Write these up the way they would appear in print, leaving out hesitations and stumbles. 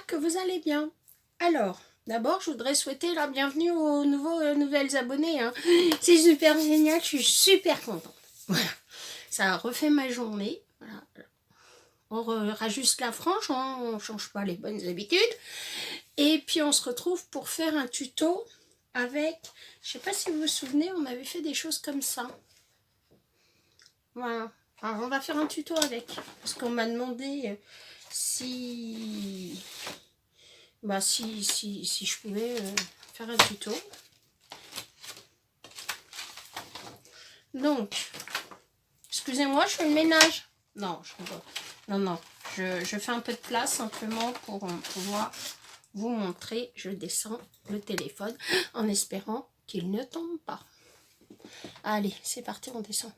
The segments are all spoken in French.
j'espère que vous allez bien. Alors, d'abord, je voudrais souhaiter la bienvenue aux nouvelles abonnés. Hein. C'est super génial, je suis super contente. Voilà, ça a refait ma journée. Voilà. On rajuste la frange, hein, on ne change pas les bonnes habitudes. Et puis, on se retrouve pour faire un tuto avec... Je ne sais pas si vous vous souvenez, on avait fait des choses comme ça. Voilà. Alors, on va faire un tuto avec. Parce qu'on m'a demandé si je pouvais faire un tuto. Donc, excusez-moi, je fais le ménage. Non, je fais un peu de place simplement pour pouvoir vous montrer. Je descends le téléphone en espérant qu'il ne tombe pas. Allez, c'est parti, on descend.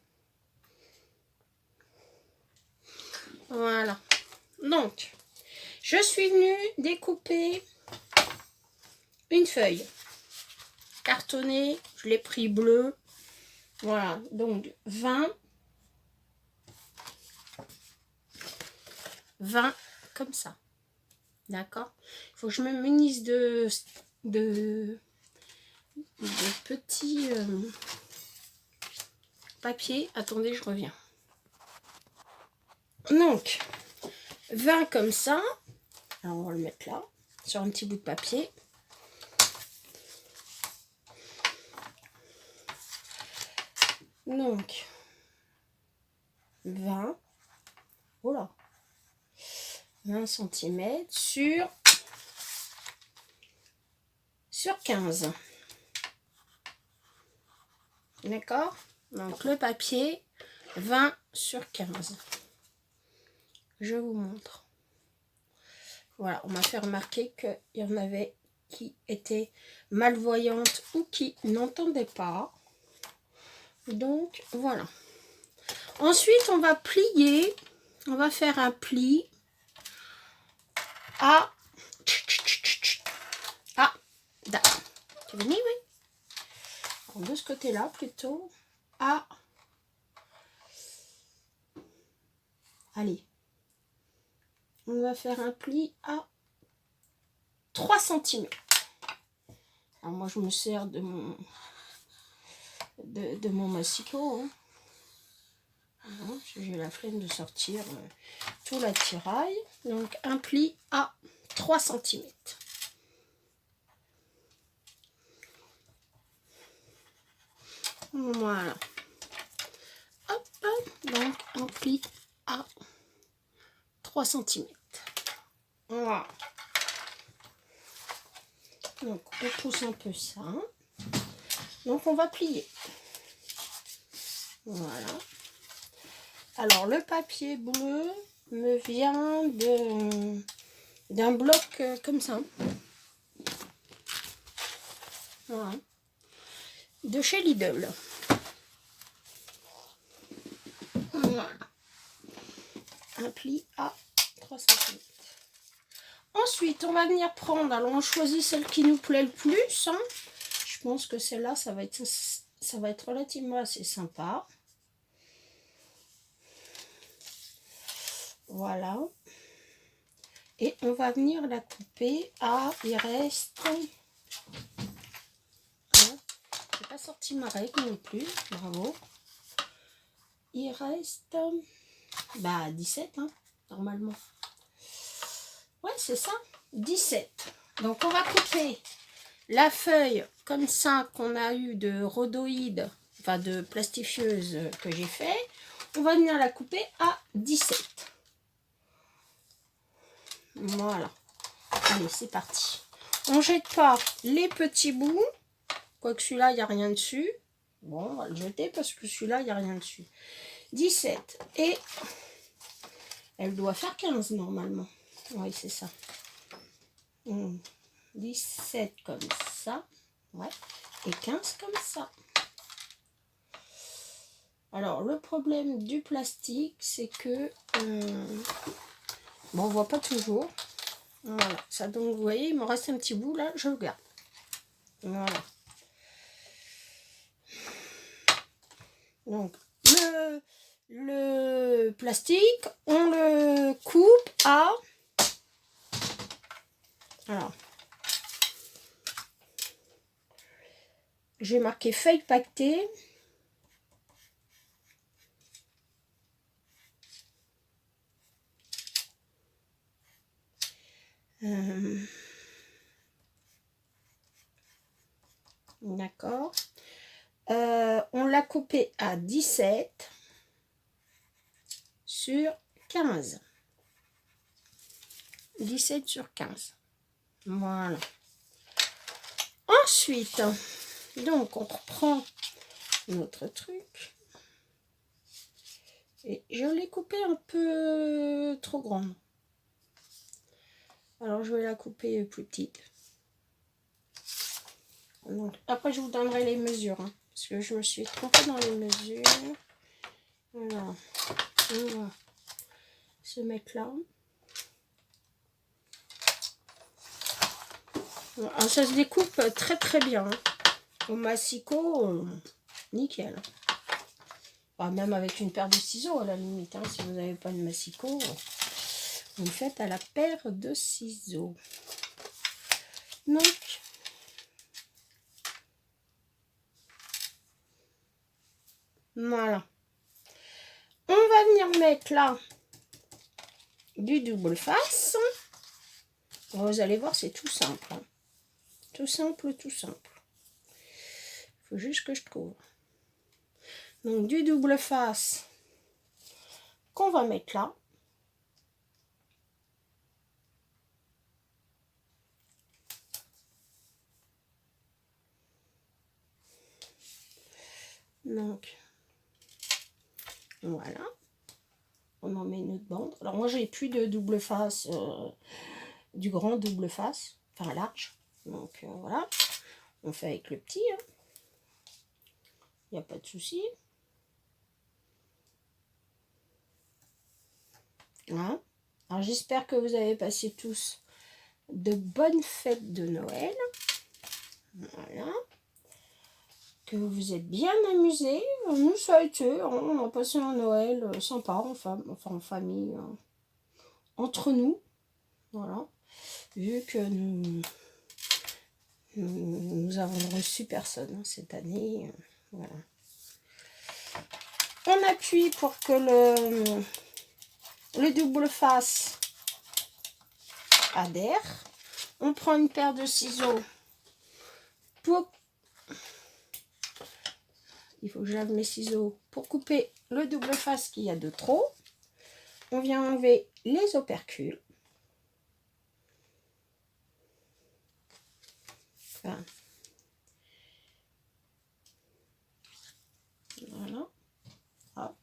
Voilà. Donc, je suis venue découper une feuille cartonnée. Je l'ai pris bleu. Voilà, donc 20 comme ça. D'accord? Il faut que je me munisse de petits papiers. Attendez, je reviens. Donc, 20 comme ça. Alors, on va le mettre là, sur un petit bout de papier. Donc, 20. Oh là! 20 cm sur 15. D'accord? Donc, le papier, 20 sur 15. Je vous montre. Voilà, on m'a fait remarquer qu'il y en avait qui étaient malvoyantes ou qui n'entendaient pas. Donc, voilà. Ensuite, on va plier. On va faire un pli à... Ah, d'accord. Tu veux venir, oui. Alors, de ce côté-là, plutôt. À... Allez. On va faire un pli à 3 cm. Alors, moi, je me sers de mon... de mon massicot, hein. J'ai la flemme de sortir tout l'attirail. Donc un pli à 3 cm. Voilà. Hop, donc un pli à 3 cm. Voilà. Donc on pousse un peu ça. Donc on va plier. Voilà. Alors, le papier bleu me vient d'un bloc comme ça. Voilà. De chez Lidl. Voilà. Un pli à 3 cm. Ensuite, on va venir prendre, alors on choisit celle qui nous plaît le plus. Hein. Je pense que celle-là, ça va être relativement assez sympa. Voilà. Et on va venir la couper à... Il reste... J'ai pas sorti ma règle non plus. Bravo. Il reste... 17, hein, normalement. Ouais, c'est ça. 17. Donc, on va couper la feuille comme ça qu'on a eu de rhodoïde, enfin de plastifieuse que j'ai fait. On va venir la couper à 17. Voilà. Allez, c'est parti. On jette pas les petits bouts. Quoique celui-là, il n'y a rien dessus. Bon, on va le jeter parce que celui-là, il n'y a rien dessus. 17. Et elle doit faire 15 normalement. Oui, c'est ça. 17 comme ça. Ouais. Et 15 comme ça. Alors, le problème du plastique, c'est que... bon, on voit pas toujours. Voilà. Ça, donc, vous voyez, il me reste un petit bout, là. Je le garde. Voilà. Donc, le plastique, on le coupe à Alors, j'ai marqué feuille pactée. D'accord. On l'a coupé à 17 sur 15. 17 sur 15. Voilà. Ensuite, donc on reprend notre truc. Et je l'ai coupé un peu trop grande. Alors je vais la couper plus petite. Donc, après je vous donnerai les mesures. Hein, parce que je me suis trompée dans les mesures. Voilà. Voilà. Ce mec-là. Alors, ça se découpe très très bien. Au massicot, nickel. Enfin, même avec une paire de ciseaux à la limite. Hein, si vous n'avez pas de massicot, vous le faites à la paire de ciseaux. Donc, voilà. On va venir mettre là du double face. Vous allez voir, c'est tout simple. Hein. Tout simple, tout simple. Il faut juste que je trouve. Donc, du double face qu'on va mettre là. Donc, voilà. On en met notre bande. Alors, moi, j'ai plus de double face, du grand double face, enfin large. Donc, voilà. On fait avec le petit. Hein. Il n'y a pas de souci. Hein. Alors, j'espère que vous avez passé tous de bonnes fêtes de Noël. Voilà. Que vous vous êtes bien amusés. Nous, ça a été. On a passé un Noël sympa, en famille, entre nous. Voilà. Vu que nous avons reçu personne hein, cette année. Voilà. On appuie pour que le double face adhère. On prend une paire de ciseaux pour... Il faut que je lave mes ciseaux pour couper le double face qu'il y a de trop. On vient enlever les opercules. Enfin, voilà. Hop.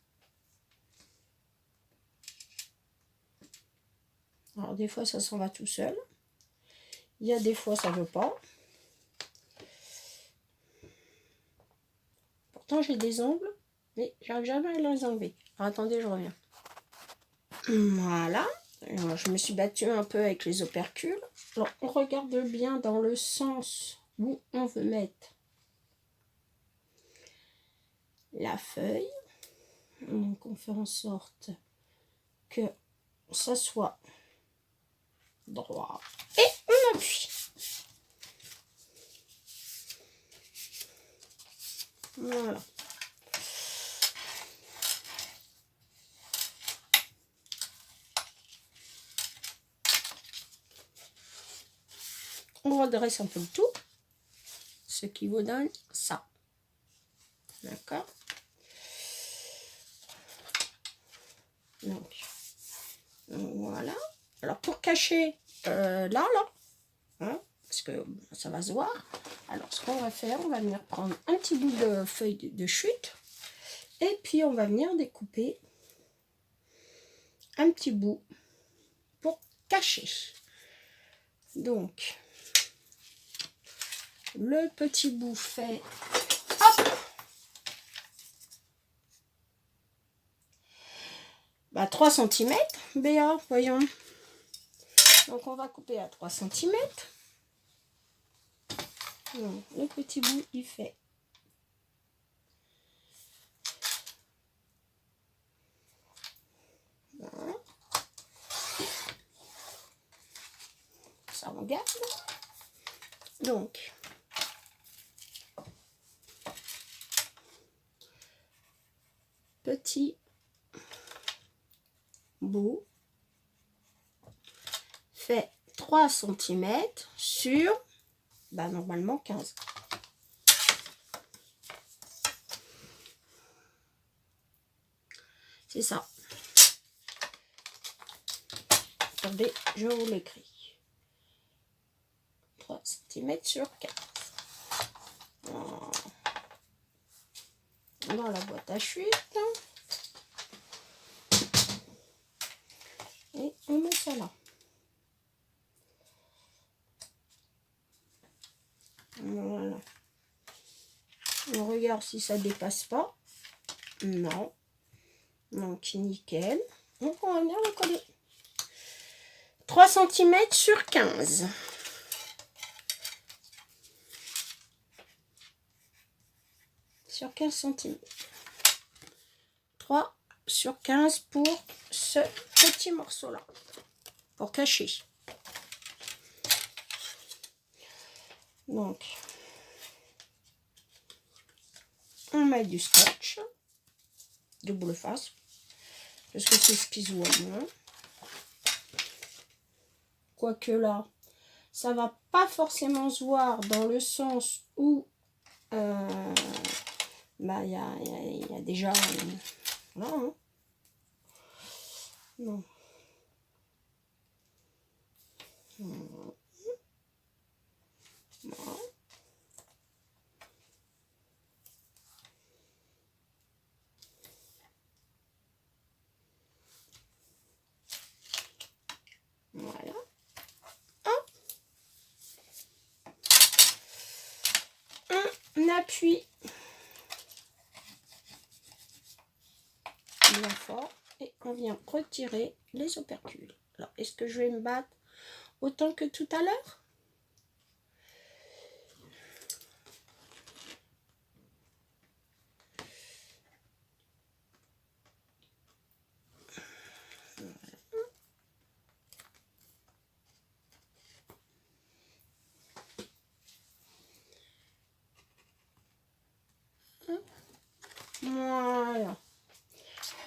Alors des fois ça s'en va tout seul. Il y a des fois ça veut pas. Pourtant j'ai des ongles, mais j'arrive jamais à les enlever. Alors, attendez, je reviens. Voilà. Alors, je me suis battue un peu avec les opercules. Alors on regarde bien dans le sens où on veut mettre la feuille. Donc on fait en sorte que ça soit droit. Et on appuie. Voilà. On redresse un peu le tout. Ce qui vous donne ça. D'accord? Donc, voilà. Alors, pour cacher là, hein, parce que ça va se voir. Alors, ce qu'on va faire, on va venir prendre un petit bout de feuille de chute. Et puis, on va venir découper un petit bout pour cacher. Donc, le petit bout fait... Hop! Bah, 3 cm, Béa, voyons. Donc, on va couper à 3 cm. Donc, le petit bout, il fait. Voilà. ça on garde. Donc, petit bout fait 3 cm sur, normalement 15. C'est ça. Attendez, je vous l'écris. 3 cm sur 15. Dans la boîte à chute. Et on met ça là. Voilà. On regarde si ça dépasse pas. Non. Donc nickel. Donc on va venir le coller. 3 cm sur 15. Sur 15 cm. 3 sur 15 pour ce petit morceau là. Pour cacher. Donc, on met du scotch. Double face. Parce que c'est ce qui se voit moins. Quoique là, ça va pas forcément se voir dans le sens où il y a déjà... voilà, hein. Non. Voilà. Voilà. Hop. On appuie bien fort et on vient retirer les opercules. Alors, est-ce que je vais me battre autant que tout à l'heure? Voilà.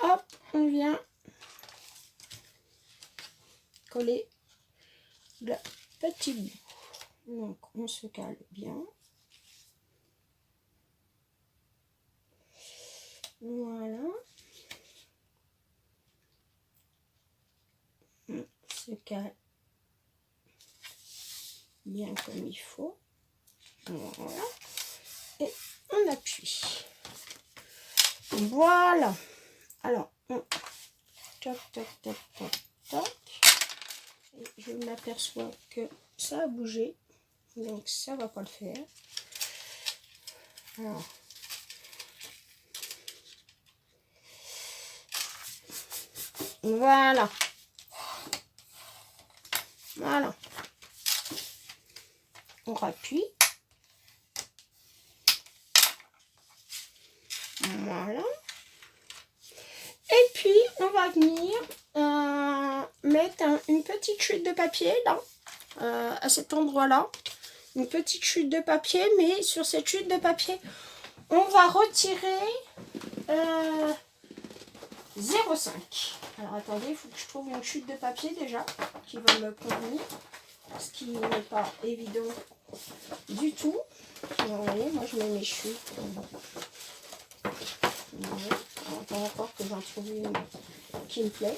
Hop, on vient coller le petit bout. Donc, on se cale bien. Voilà. On se cale bien comme il faut. Voilà. Et on appuie. Voilà. Alors, on toc, toc, toc, toc, toc. Et je m'aperçois que ça a bougé. Donc, ça va pas le faire. Alors. Voilà. Voilà. On rappuie. Voilà. Et puis, on va venir mettre une petite chute de papier là, à cet endroit-là. Une petite chute de papier, mais sur cette chute de papier, on va retirer 0,5. Alors, attendez, il faut que je trouve une chute de papier déjà qui va me convenir. Ce qui n'est pas évident du tout. Vous voyez, moi je mets mes chutes. Voilà. Attends encore que j'en trouve une qui me plaît.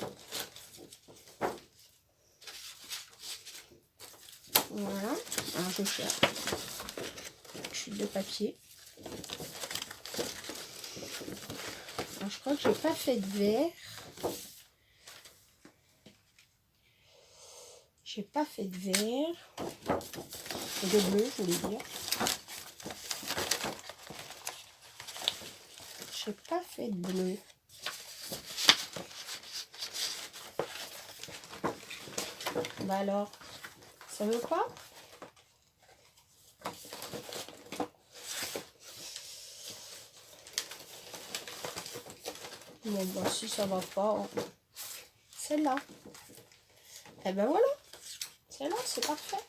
Voilà. Alors je cherche une chute de papier. Alors, je crois que j'ai pas fait de vert. J'ai pas fait de vert. De bleu, je voulais dire. J'ai pas fait de bleu. Bah alors, ça veut pas? Bon, bah si ça va pas, celle-là. Et ben voilà, Celle-là, c'est parfait.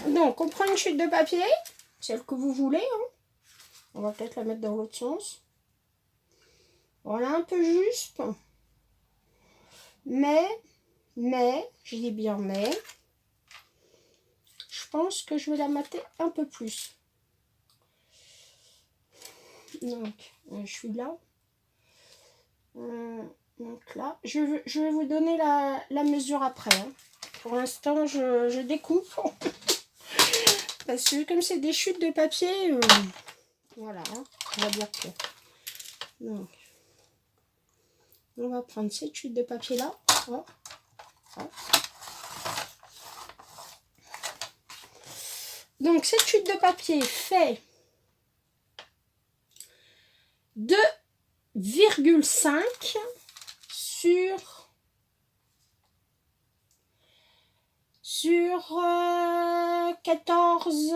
Donc, on prend une chute de papier, celle que vous voulez. Hein. On va peut-être la mettre dans l'autre sens. Voilà, un peu juste. Mais, je dis bien mais, je pense que je vais la mater un peu plus. Donc, je suis là. Donc là, je vais vous donner la mesure après. Hein. Pour l'instant, je découpe. Parce que comme c'est des chutes de papier, voilà, hein, on va dire que. Donc, on va prendre cette chute de papier là. Oh, oh. Donc, cette chute de papier fait 2,5 sur 14,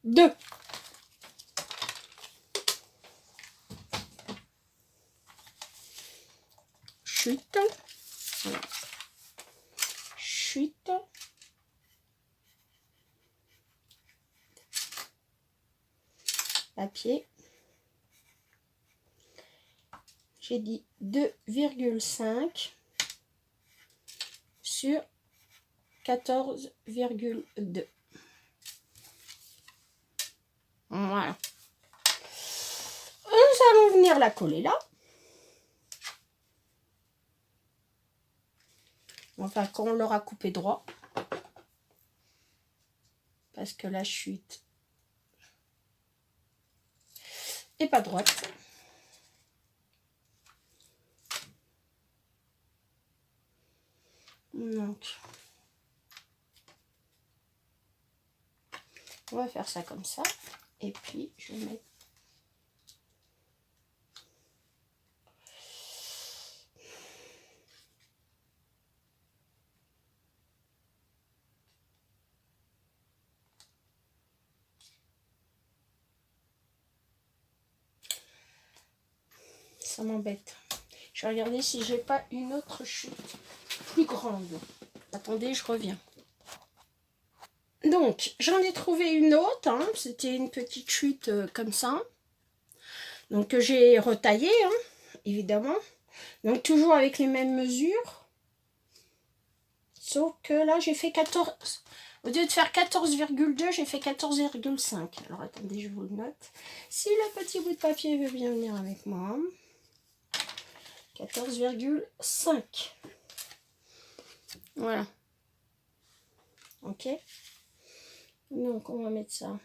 2. Chute. Voilà. Chute. Papier. J'ai dit 2,5 sur 14,2. Voilà. Nous allons venir la coller là. Enfin, quand on l'aura coupé droit. Parce que la chute est pas droite. Donc, on va faire ça comme ça. Et puis, je vais mettre ça m'embête. Je vais regarder si j'ai pas une autre chute plus grande. Attendez, je reviens. Donc, j'en ai trouvé une autre. Hein. C'était une petite chute comme ça. Donc, que j'ai retaillée, hein, évidemment. Donc, toujours avec les mêmes mesures. Sauf que là, j'ai fait 14... Au lieu de faire 14,2, j'ai fait 14,5. Alors, attendez, je vous le note. Si le petit bout de papier veut bien venir avec moi. 14,5. Voilà. Ok. Donc, on va mettre ça.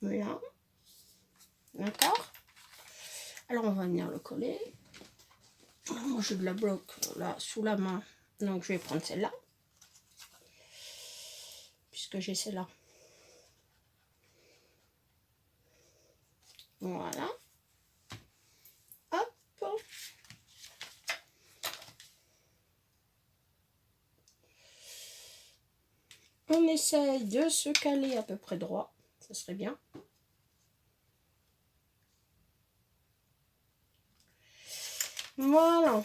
Voilà. D'accord. Alors, on va venir le coller. Moi, j'ai de la bloc là, sous la main. Donc, je vais prendre celle-là. Puisque j'ai celle-là. Voilà. Hop. On essaye de se caler à peu près droit. Ça serait bien. Voilà.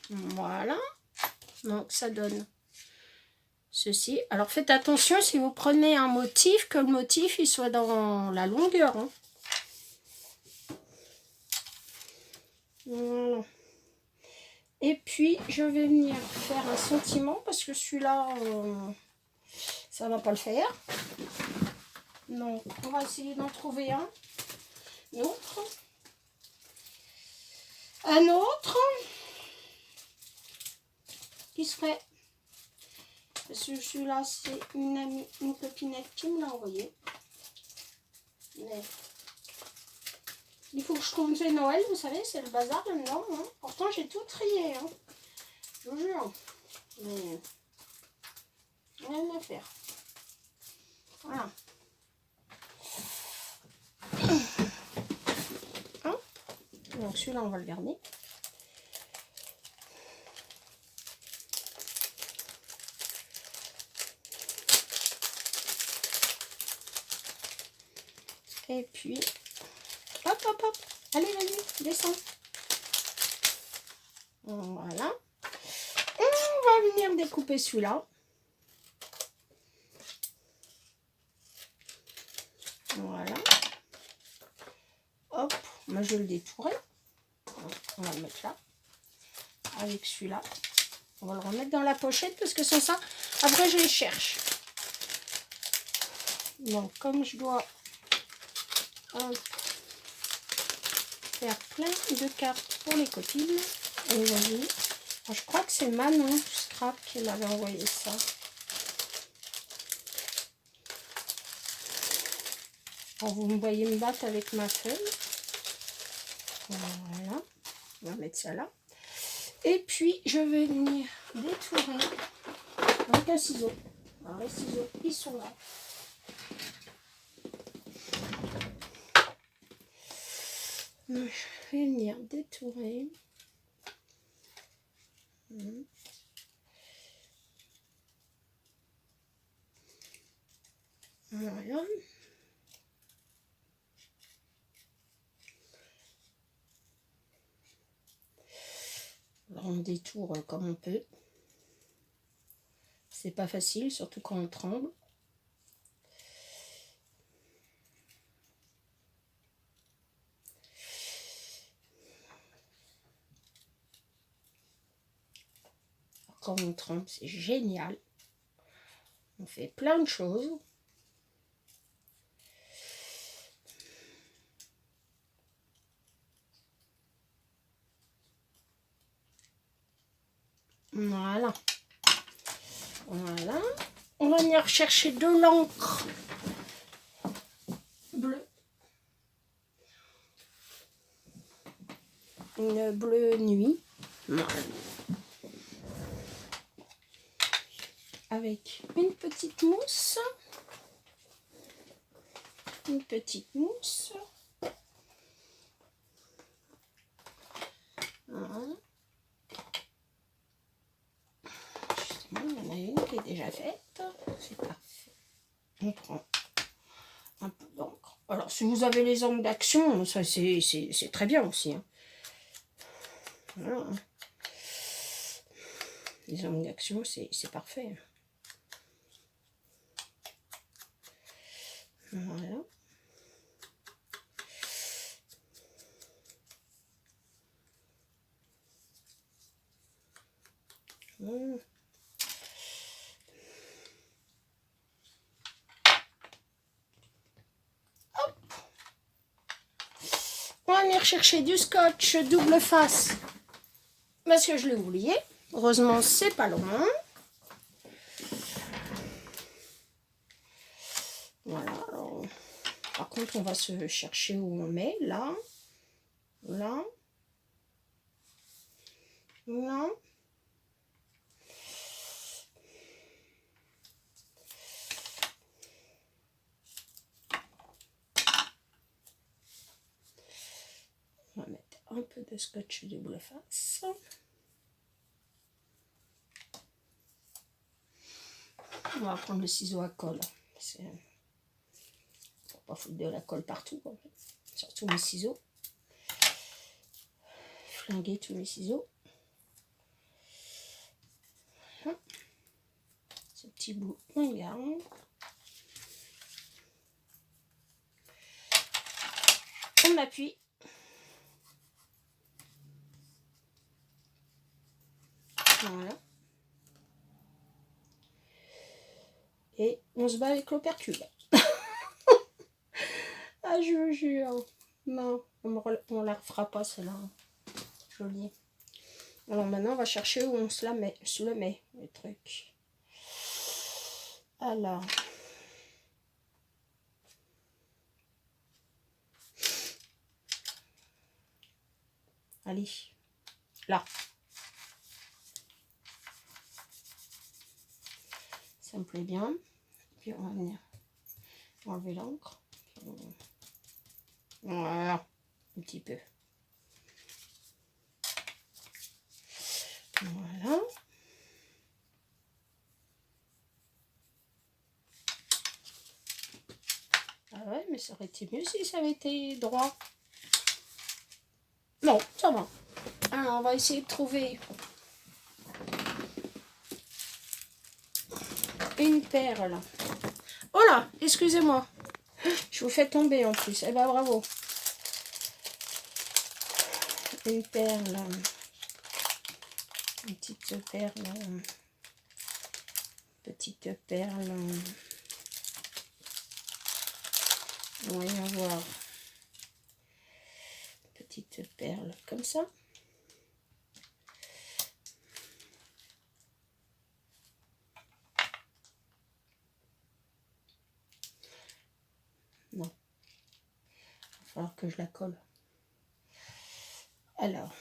Voilà. Donc, ça donne ceci. Alors, faites attention si vous prenez un motif, que le motif il soit dans la longueur. Hein. Voilà. Et puis, je vais venir faire un sentiment parce que celui-là, ça va pas le faire. Donc, on va essayer d'en trouver un autre. Un autre qui serait... Parce que celui-là, c'est une amie, une copinette qui me l'a envoyé. Mais il faut que je trouve c'est Noël, vous savez, c'est le bazar là-dedans. Hein. Pourtant, j'ai tout trié. Hein. Je vous jure. Mais rien à faire. Voilà. Hein. Donc celui-là, on va le garder. Et puis, hop, hop, hop. Allez, vas-y, descends. Voilà. Et on va venir découper celui-là. Voilà. Hop, moi je vais le détourer. On va le mettre là. Avec celui-là. On va le remettre dans la pochette parce que sans ça, après je les cherche. Donc comme je dois faire plein de cartes pour les copines, et vas-y. Je crois que c'est Manon Scrap qui m'avait envoyé ça. Alors, vous me voyez me battre avec ma feuille. Voilà. On va mettre ça là. Et puis, je vais venir détourer avec un ciseau. Alors, les ciseaux, ils sont là. Donc, je vais venir détourer. Voilà. On détourne comme on peut. C'est pas facile, surtout quand on tremble. Quand on tremble, c'est génial. On fait plein de choses. Voilà. Voilà. On va venir chercher de l'encre bleue. Une bleue nuit. Voilà. Avec une petite mousse. Une petite mousse. Voilà. Justement, il y en a une qui est déjà faite. C'est parfait. On prend un peu d'encre. Alors, si vous avez les angles d'action, ça c'est très bien aussi. Hein. Voilà. Les angles d'action, c'est parfait. Voilà. Hop. On va venir chercher du scotch double face parce que je l'ai oublié. Heureusement, c'est pas loin. Voilà. Alors, par contre, on va se chercher où on met. Là. Là. Là. On va mettre un peu de scotch double face. On va prendre le ciseau à colle. Pour pas foutre de la colle partout. Quoi. Surtout mes ciseaux. Flinguer tous mes ciseaux. Voilà. Ce petit bout, on garde. On appuie. Voilà. Et on se bat avec l'opercule. Ah, je vous jure. Non, on la refera pas, celle-là. Jolie. Alors maintenant, on va chercher où on se le met, le truc. Alors. Allez. Là. Ça me plaît bien. Puis on va venir enlever l'encre. Voilà. Un petit peu. Voilà. Ah ouais, mais ça aurait été mieux si ça avait été droit. Non, ça va. Alors, on va essayer de trouver une perle. Oh là, excusez-moi. Je vous fais tomber en plus. Eh ben, bravo. Une perle. Une petite perle. Petite perle. Voyons voir. Petite perle comme ça. Non. Il va falloir que je la colle. Alors.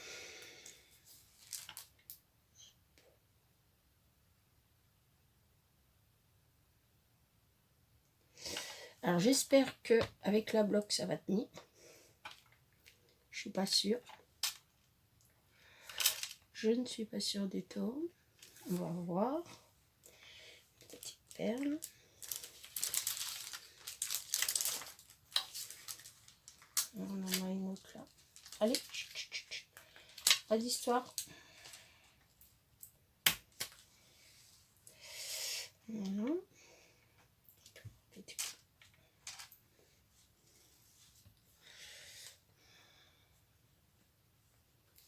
Alors j'espère que avec la bloc ça va tenir. Je suis pas sûre. Je ne suis pas sûre du tout. On va voir. Petite perle. On en a une autre là. Allez, pas d'histoire. Voilà.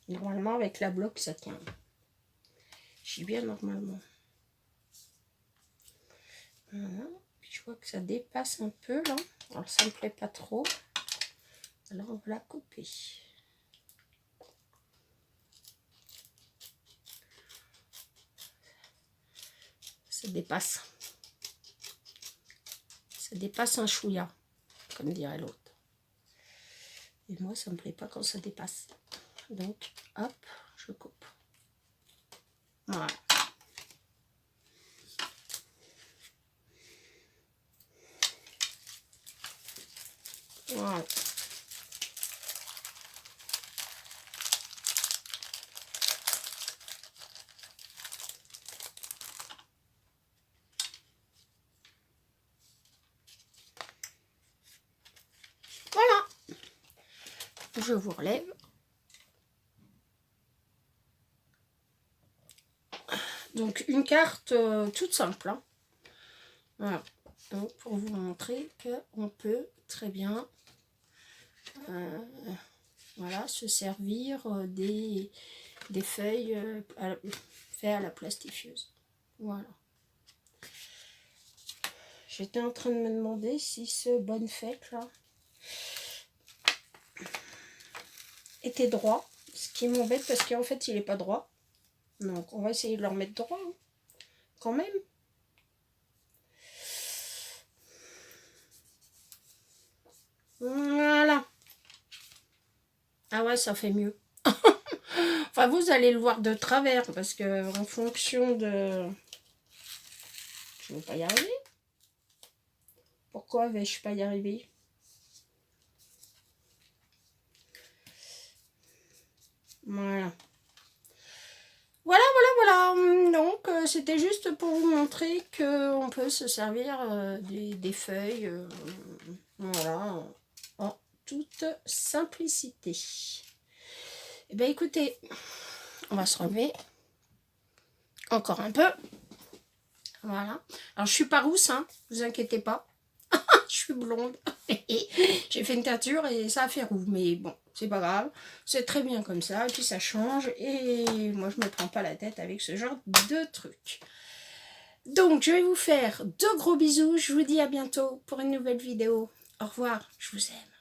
Normalement, avec la bloc, ça tient. Je dis bien normalement. Voilà. Puis je vois que ça dépasse un peu là. Alors ça me plaît pas trop. Alors on va la couper. Ça dépasse. Ça dépasse un chouïa, comme dirait l'autre. Et moi, ça me plaît pas quand ça dépasse. Donc, hop, je coupe. Voilà. Voilà. Voilà. Je vous relève. Donc, une carte toute simple. Hein. Voilà. Donc, pour vous montrer qu'on peut très bien voilà, se servir des feuilles faites à la plastifieuse. Voilà. J'étais en train de me demander si ce bonne fête là était droit. Ce qui m'embête parce qu'en fait il n'est pas droit. Donc on va essayer de le remettre droit hein, quand même. Voilà. Ah ouais, ça fait mieux. Enfin, vous allez le voir de travers parce que en fonction de... Je ne vais pas y arriver. Pourquoi vais-je pas y arriver? Voilà. Voilà, voilà, voilà. Donc, c'était juste pour vous montrer qu'on peut se servir des feuilles, voilà, en toute simplicité. Eh bien, écoutez, on va se relever encore un peu. Voilà. Alors, je suis pas rousse, hein, vous inquiétez pas. Je suis blonde. J'ai fait une teinture et ça a fait roux. Mais bon, c'est pas grave. C'est très bien comme ça. Et puis ça change. Et moi, je me prends pas la tête avec ce genre de trucs. Donc, je vais vous faire de gros bisous. Je vous dis à bientôt pour une nouvelle vidéo. Au revoir. Je vous aime.